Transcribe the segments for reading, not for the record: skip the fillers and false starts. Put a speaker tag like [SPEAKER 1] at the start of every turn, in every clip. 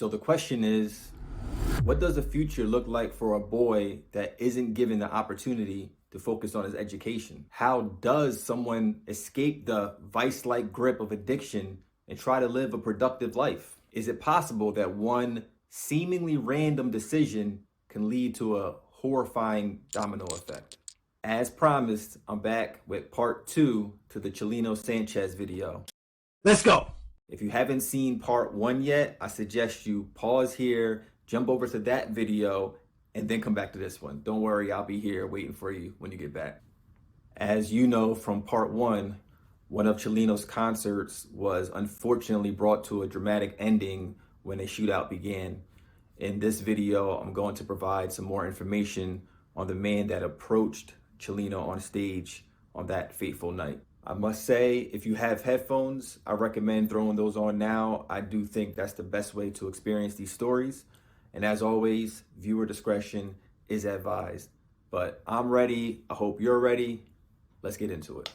[SPEAKER 1] So the question is, what does the future look like for a boy that isn't given the opportunity to focus on his education? How does someone escape the vice-like grip of addiction and try to live a productive life? Is it possible that one seemingly random decision can lead to a horrifying domino effect? As promised, I'm back with part 2 to the Chalino Sanchez video.
[SPEAKER 2] Let's go.
[SPEAKER 1] If you haven't seen part 1 yet, I suggest you pause here, jump over to that video, and then come back to this one. Don't worry, I'll be here waiting for you when you get back. As you know from part 1, one of Chalino's concerts was unfortunately brought to a dramatic ending when a shootout began. In this video, I'm going to provide some more information on the man that approached Chalino on stage on that fateful night. I must say, if you have headphones, I recommend throwing those on now. I do think that's the best way to experience these stories. And as always, viewer discretion is advised. But I'm ready. I hope you're ready. Let's get into it.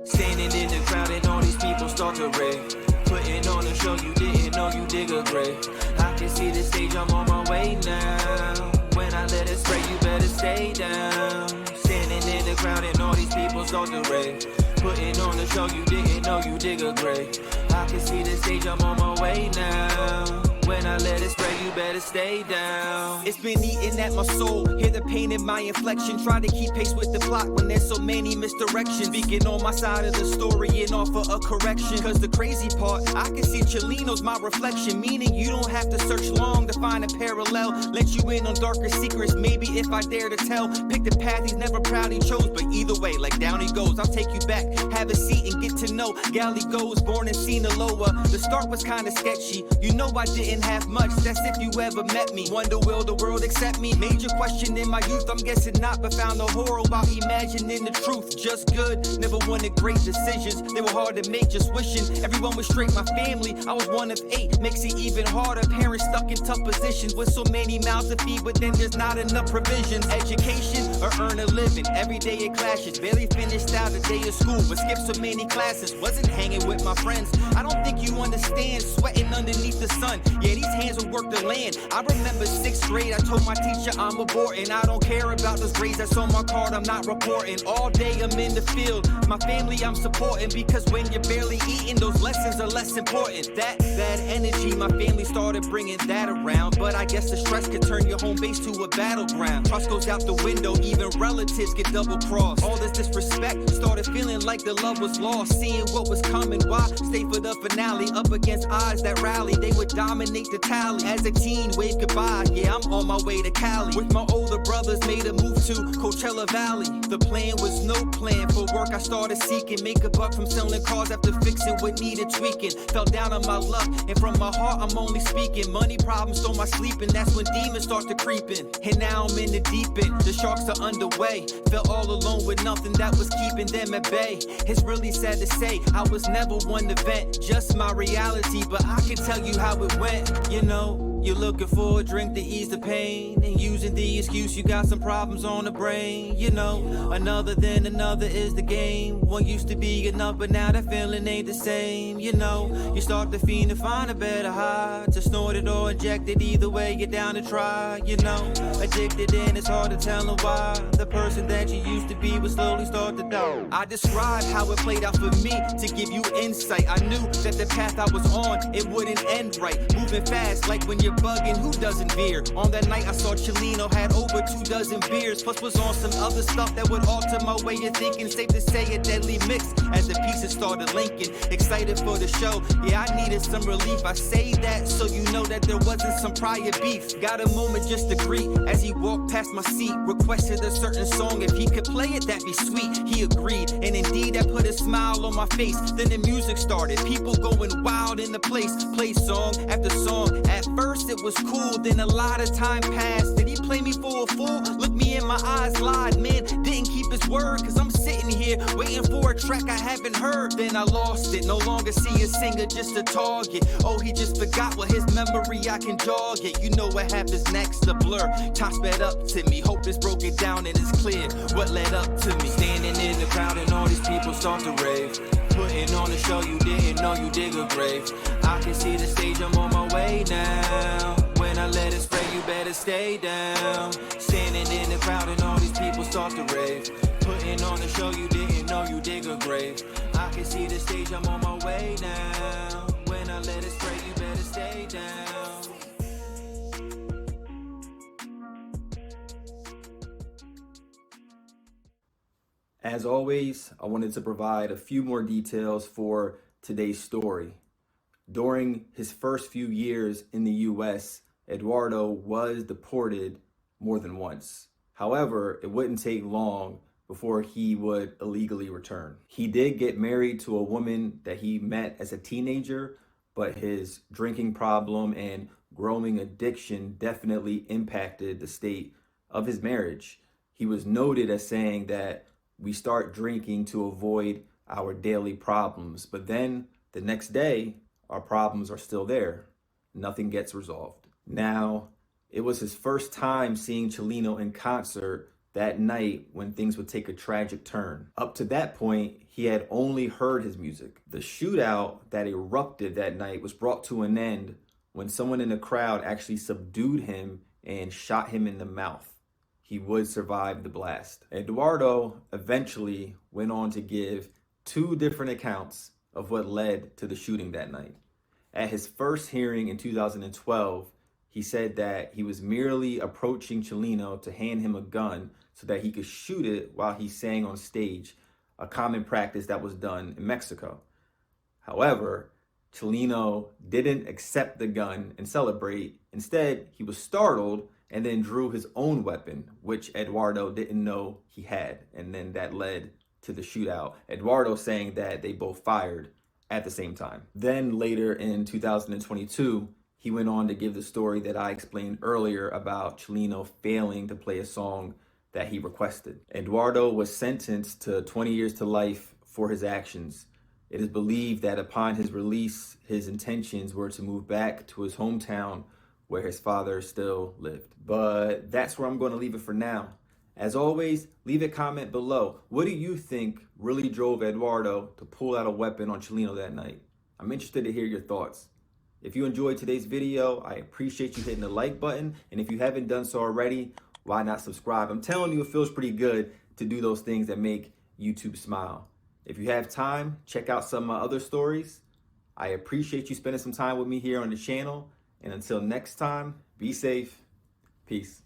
[SPEAKER 3] Standing in the crowd and all these people start to rave. Putting on a show you didn't know you dig a grave. I can see the stage, I'm on my way now. When I let it spray, you better stay down. Standing in the crowd and all these people start to rave. Putting on a show you didn't know you dig a grave. I can see the stage, I'm on my way now. When I let it spray, you better stay down. It's been eating at my soul. Hear the pain in my inflection. Try to keep pace with the plot when there's so many misdirections. Speaking on my side of the story and offer a correction. Cause the crazy part, I can see Chalino's my reflection. Meaning you don't have to search long to find a parallel. Let you in on darker secrets, maybe if I dare to tell. Pick the path he's never proudly chose. But either way, like down he goes, I'll take you back. Have a seat and get to know. Galley goes, born in Sinaloa. The start was kinda sketchy. You know I didn't have much, that's if you ever met me. Wonder will the world accept me? Major question in my youth, I'm guessing not, but found the horror while imagining the truth. Just good, never wanted great decisions. They were hard to make, just wishing everyone was straight. My family, I was one of 8, makes it even harder. Parents stuck in tough positions with so many mouths to feed, but then there's not enough provisions. Education or earn a living, every day it clashes. Barely finished out a day of school, but skipped so many classes. Wasn't hanging with my friends. I don't think you understand, sweating underneath the sun. Yeah, these hands will work the land. I remember 6th grade, I told my teacher I'm aborting. I don't care about those grades that's on my card, I'm not reporting. All day I'm in the field, my family I'm supporting. Because when you're barely eating, those lessons are less important. That energy, my family started bringing that around. But I guess the stress could turn your home base to a battleground. Trust goes out the window, even relatives get double crossed. All this disrespect, started feeling like the love was lost. Seeing what was coming, why stay for the finale? Up against odds that rally, they would dominate the tally. As a teen, wave goodbye, yeah, I'm on my way to Cali. With my older brothers, made a move to Coachella Valley. The plan was no plan for work, I started seeking. Make a buck from selling cars after fixing what needed tweaking. Fell down on my luck, and from my heart I'm only speaking. Money problems stole my sleep, and that's when demons start to creeping. And now I'm in the deep end, the sharks are underway. Felt all alone with nothing that was keeping them at bay. It's really sad to say, I was never one to vent, just my reality, but I can tell you how it went. You know, you're looking for a drink to ease the pain, and using the excuse you got some problems on the brain. You know, another then another is the game. One used to be enough, but now that feeling ain't the same. You know, you start to fiend to find a better high, to snort it or inject it, either way you're down to try. You know, addicted and it's hard to tell them why. The person that you used to be would slowly start to die. I describe how it played out for me to give you insight. I knew that the path I was on, it wouldn't end right. Moving fast like when you're bugging, who doesn't veer? On that night I saw Chalino had over 24 beers, plus was on some other stuff that would alter my way of thinking. Safe to say a deadly mix as the pieces started linking. Excited for the show, yeah, I needed some relief. I say that so you know that there wasn't some prior beef. Got a moment just to greet as he walked past my seat. Requested a certain song, if he could play it that'd be sweet. He agreed, and indeed that put a smile on my face. Then the music started, people going wild in the place. Play song after song, at first it was cool, then a lot of time passed. Did he play me for a fool? Look me me and my eyes lied, man, didn't keep his word. Cause I'm sitting here waiting for a track I haven't heard. Then I lost it, no longer see a singer, just a target. Oh, he just forgot what his memory, I can jog it. You know what happens next, a blur. Time sped up to me, hope this broke it down and it's clear what led up to me. Standing in the crowd and all these people start to rave. Putting on a show you didn't know you dig a grave. I can see the stage, I'm on my way now. When I let it spray, you better stay down. Standing in the crowd and all these people start to rave. Putting on a show you didn't know you dig a grave. I can see the stage, I'm on my way now. When I let it spray, you better stay down.
[SPEAKER 1] As always, I wanted to provide a few more details for today's story. During his first few years in the US, Eduardo was deported more than once. However, it wouldn't take long before he would illegally return. He did get married to a woman that he met as a teenager, but his drinking problem and growing addiction definitely impacted the state of his marriage. He was noted as saying that we start drinking to avoid our daily problems, but then the next day, our problems are still there. Nothing gets resolved. Now, it was his first time seeing Chalino in concert that night when things would take a tragic turn. Up to that point, he had only heard his music. The shootout that erupted that night was brought to an end when someone in the crowd actually subdued him and shot him in the mouth. He would survive the blast. Eduardo eventually went on to give two different accounts of what led to the shooting that night. At his first hearing in 2012, he said that he was merely approaching Chalino to hand him a gun so that he could shoot it while he sang on stage, a common practice that was done in Mexico. However, Chalino didn't accept the gun and celebrate. Instead, he was startled and then drew his own weapon, which Eduardo didn't know he had. And then that led to the shootout. Eduardo saying that they both fired at the same time. Then later in 2022, he went on to give the story that I explained earlier about Chalino failing to play a song that he requested. Eduardo was sentenced to 20 years to life for his actions. It is believed that upon his release, his intentions were to move back to his hometown where his father still lived. But that's where I'm going to leave it for now. As always, leave a comment below. What do you think really drove Eduardo to pull out a weapon on Chalino that night? I'm interested to hear your thoughts. If you enjoyed today's video, I appreciate you hitting the like button. And if you haven't done so already, why not subscribe? I'm telling you, it feels pretty good to do those things that make YouTube smile. If you have time, check out some of my other stories. I appreciate you spending some time with me here on the channel. And until next time, be safe. Peace.